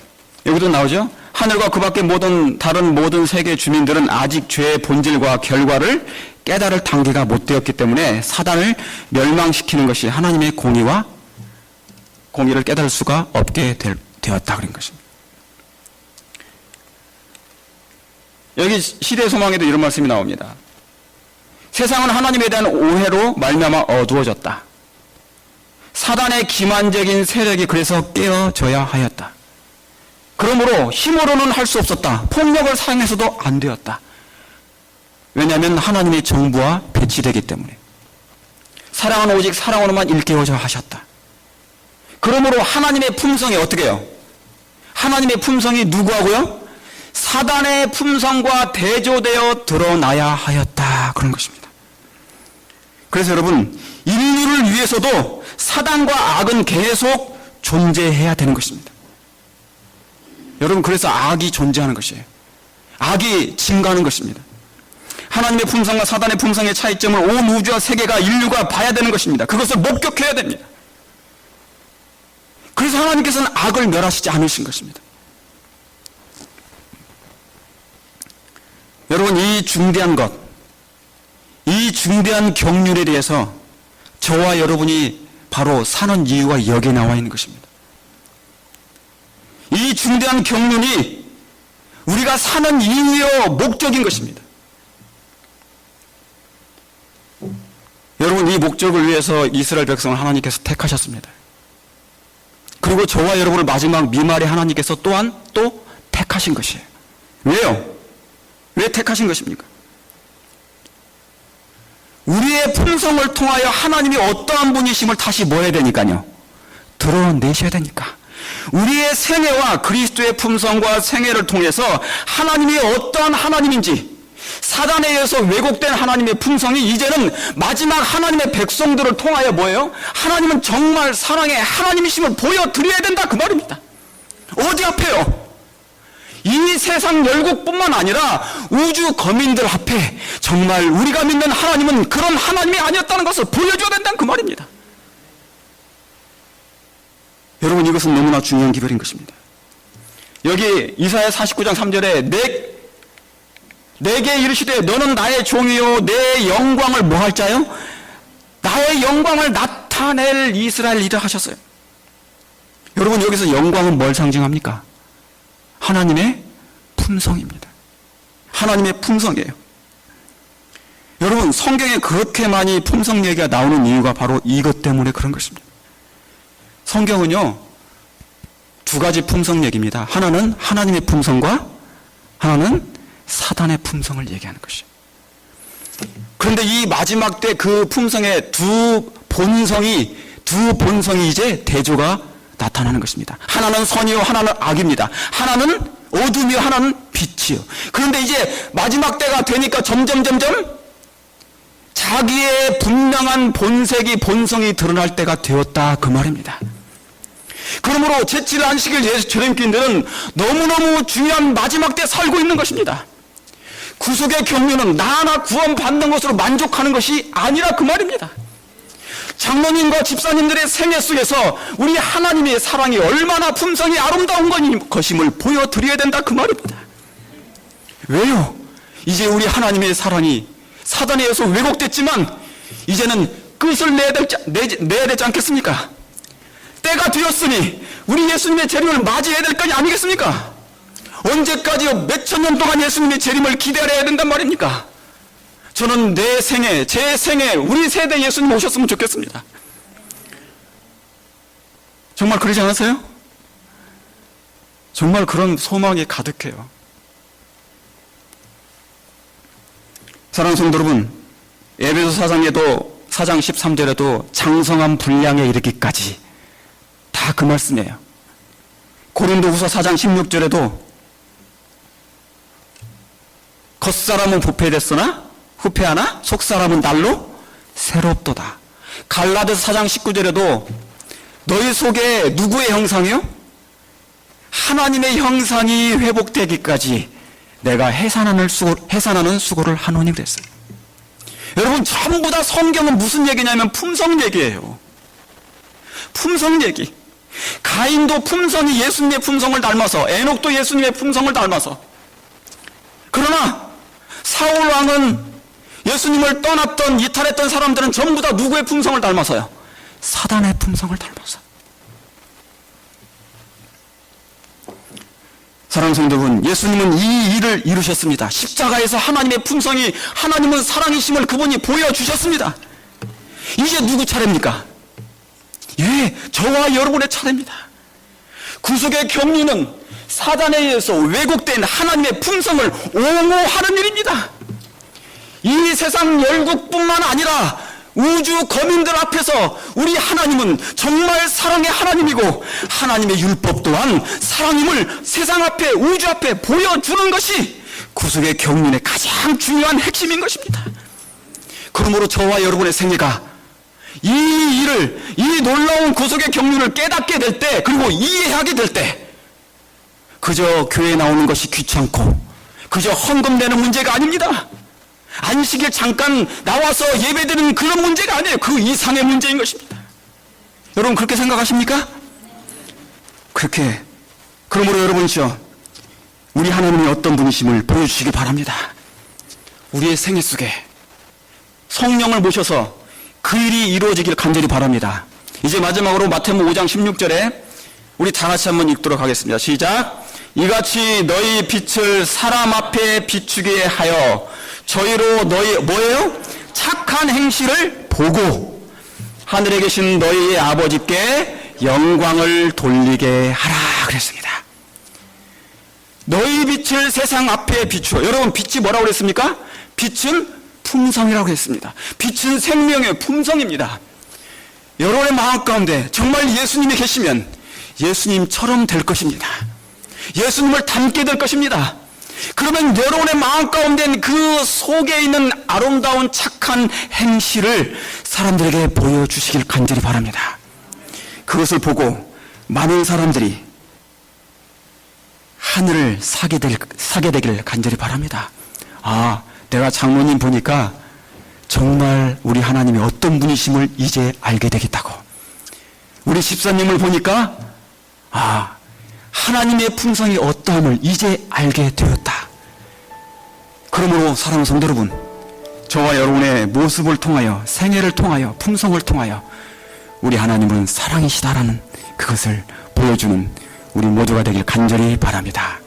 여기도 나오죠? 하늘과 그 밖의 다른 모든 세계 주민들은 아직 죄의 본질과 결과를 깨달을 단계가 못 되었기 때문에 사단을 멸망시키는 것이 하나님의 공의를 깨달을 수가 없게 되었다 그런 것입니다. 여기 시대의 소망에도 이런 말씀이 나옵니다. 세상은 하나님에 대한 오해로 말미암아 어두워졌다. 사단의 기만적인 세력이 그래서 깨어져야 하였다. 그러므로 힘으로는 할 수 없었다. 폭력을 사용해서도 안 되었다. 왜냐하면 하나님의 정부와 배치되기 때문에. 사랑은 오직 사랑으로만 일깨워져 하셨다. 그러므로 하나님의 품성이 어떻게 해요? 하나님의 품성이 누구하고요? 사단의 품성과 대조되어 드러나야 하였다. 그런 것입니다. 그래서 여러분, 인류를 위해서도 사단과 악은 계속 존재해야 되는 것입니다. 여러분, 그래서 악이 존재하는 것이에요. 악이 증가하는 것입니다. 하나님의 품성과 사단의 품성의 차이점을 온 우주와 세계가 인류가 봐야 되는 것입니다. 그것을 목격해야 됩니다. 그래서 하나님께서는 악을 멸하시지 않으신 것입니다. 여러분, 이 중대한 것, 이 중대한 경륜에 대해서 저와 여러분이 바로 사는 이유가 여기에 나와 있는 것입니다. 이 중대한 경륜이 우리가 사는 이유요 목적인 것입니다. 여러분, 이 목적을 위해서 이스라엘 백성을 하나님께서 택하셨습니다. 그리고 저와 여러분을 마지막 미말에 하나님께서 또한 또 택하신 것이에요. 왜요? 왜 택하신 것입니까? 우리의 품성을 통하여 하나님이 어떠한 분이심을 다시 뭐 해야 되니까요? 드러내셔야 되니까. 우리의 생애와 그리스도의 품성과 생애를 통해서 하나님이 어떠한 하나님인지, 사단에 의해서 왜곡된 하나님의 품성이 이제는 마지막 하나님의 백성들을 통하여 뭐예요? 하나님은 정말 사랑의 하나님이심을 보여드려야 된다, 그 말입니다. 어디 앞에요? 이 세상 열국뿐만 아니라 우주 거민들 앞에 정말 우리가 믿는 하나님은 그런 하나님이 아니었다는 것을 보여줘야 된다는 그 말입니다. 여러분, 이것은 너무나 중요한 기별인 것입니다. 여기 이사야 49장 3절에 내게 이르시되 너는 나의 종이요 내 영광을 뭐 할 자요? 나의 영광을 나타낼 이스라엘이라 하셨어요. 여러분, 여기서 영광은 뭘 상징합니까? 하나님의 품성입니다. 하나님의 품성이에요. 여러분, 성경에 그렇게 많이 품성 얘기가 나오는 이유가 바로 이것 때문에 그런 것입니다. 성경은요, 두 가지 품성 얘기입니다. 하나는 하나님의 품성과 하나는 사단의 품성을 얘기하는 것이에요. 그런데 이 마지막 때 그 품성의 두 본성이 이제 대조가 나타나는 것입니다. 하나는 선이요 하나는 악입니다. 하나는 어둠이요 하나는 빛이요. 그런데 이제 마지막 때가 되니까 점점 자기의 분명한 본성이 드러날 때가 되었다, 그 말입니다. 그러므로 제7 안식일 예수 절임기인들은 너무너무 중요한 마지막 때 살고 있는 것입니다. 구속의 경륜은 나 하나 구원받는 것으로 만족하는 것이 아니라 그 말입니다. 장로님과 집사님들의 생애 속에서 우리 하나님의 사랑이 얼마나 품성이 아름다운 것임을 보여드려야 된다, 그 말입니다. 왜요? 이제 우리 하나님의 사랑이 사단에 의해서 왜곡됐지만 이제는 끝을 내야 되지 않겠습니까? 때가 되었으니 우리 예수님의 재림을 맞이해야 될 거 아니겠습니까? 언제까지요? 몇천 년 동안 예수님의 재림을 기다려야 된단 말입니까? 저는 내 생애, 제 생애, 우리 세대 예수님 오셨으면 좋겠습니다. 정말 그러지 않으세요? 정말 그런 소망이 가득해요. 사랑하는 성도 여러분, 에베소 4장 13절에도 장성한 분량에 이르기까지 다 그 말씀이에요. 고린도후서 4장 16절에도 겉사람은 부패됐으나 후패하나 속사람은 날로 새롭도다. 갈라디아서 4장 19절에도 너희 속에 누구의 형상이요? 하나님의 형상이 회복되기까지 내가 해산하는 수고를 하노니 그랬어요. 여러분, 전부 다 성경은 무슨 얘기냐면 품성 얘기예요. 품성 얘기. 가인도 품성이 예수님의 품성을 닮아서, 에녹도 예수님의 품성을 닮아서. 그러나 사울 왕은 예수님을 떠났던 이탈했던 사람들은 전부 다 누구의 품성을 닮아서요? 사단의 품성을 닮아서. 사랑하는 성도 여러분, 예수님은 이 일을 이루셨습니다. 십자가에서 하나님의 품성이, 하나님은 사랑이심을 그분이 보여주셨습니다. 이제 누구 차례입니까? 예, 저와 여러분의 차례입니다. 구속의 경륜은 사단에 의해서 왜곡된 하나님의 품성을 옹호하는 일입니다. 이 세상 열국뿐만 아니라 우주 거민들 앞에서 우리 하나님은 정말 사랑의 하나님이고, 하나님의 율법 또한 사랑임을 세상 앞에, 우주 앞에 보여주는 것이 구속의 경륜의 가장 중요한 핵심인 것입니다. 그러므로 저와 여러분의 생애가 이 일을, 이 놀라운 구속의 경륜을 깨닫게 될 때, 그리고 이해하게 될 때, 그저 교회에 나오는 것이 귀찮고 그저 헌금 내는 문제가 아닙니다. 안식일 잠깐 나와서 예배드리는 그런 문제가 아니에요. 그 이상의 문제인 것입니다. 여러분 그렇게 생각하십니까? 그렇게, 그러므로 여러분이죠, 우리 하나님이 어떤 분이심을 보여주시기 바랍니다. 우리의 생애 속에 성령을 모셔서 그 일이 이루어지길 간절히 바랍니다. 이제 마지막으로 마태복음 5장 16절에 우리 다 같이 한번 읽도록 하겠습니다. 시작. 이같이 너희 빛을 사람 앞에 비추게 하여 저희로 너희 뭐예요? 착한 행실을 보고 하늘에 계신 너희의 아버지께 영광을 돌리게 하라 그랬습니다. 너희 빛을 세상 앞에 비추어. 여러분 빛이 뭐라고 그랬습니까? 빛은 품성이라고 했습니다. 빛은 생명의 품성입니다. 여러분의 마음 가운데 정말 예수님이 계시면 예수님처럼 될 것입니다. 예수님을 닮게 될 것입니다. 그러면 여러분의 마음 가운데 그 속에 있는 아름다운 착한 행실을 사람들에게 보여주시길 간절히 바랍니다. 그것을 보고 많은 사람들이 하늘을 사게 되길 간절히 바랍니다. 아, 내가 장로님 보니까 정말 우리 하나님이 어떤 분이심을 이제 알게 되겠다고. 우리 집사님을 보니까 아, 하나님의 품성이 어떠함을 이제 알게 되었다. 그러므로 사랑하는 성도 여러분, 저와 여러분의 모습을 통하여, 생애를 통하여, 품성을 통하여 우리 하나님은 사랑이시다라는 그것을 보여주는 우리 모두가 되길 간절히 바랍니다.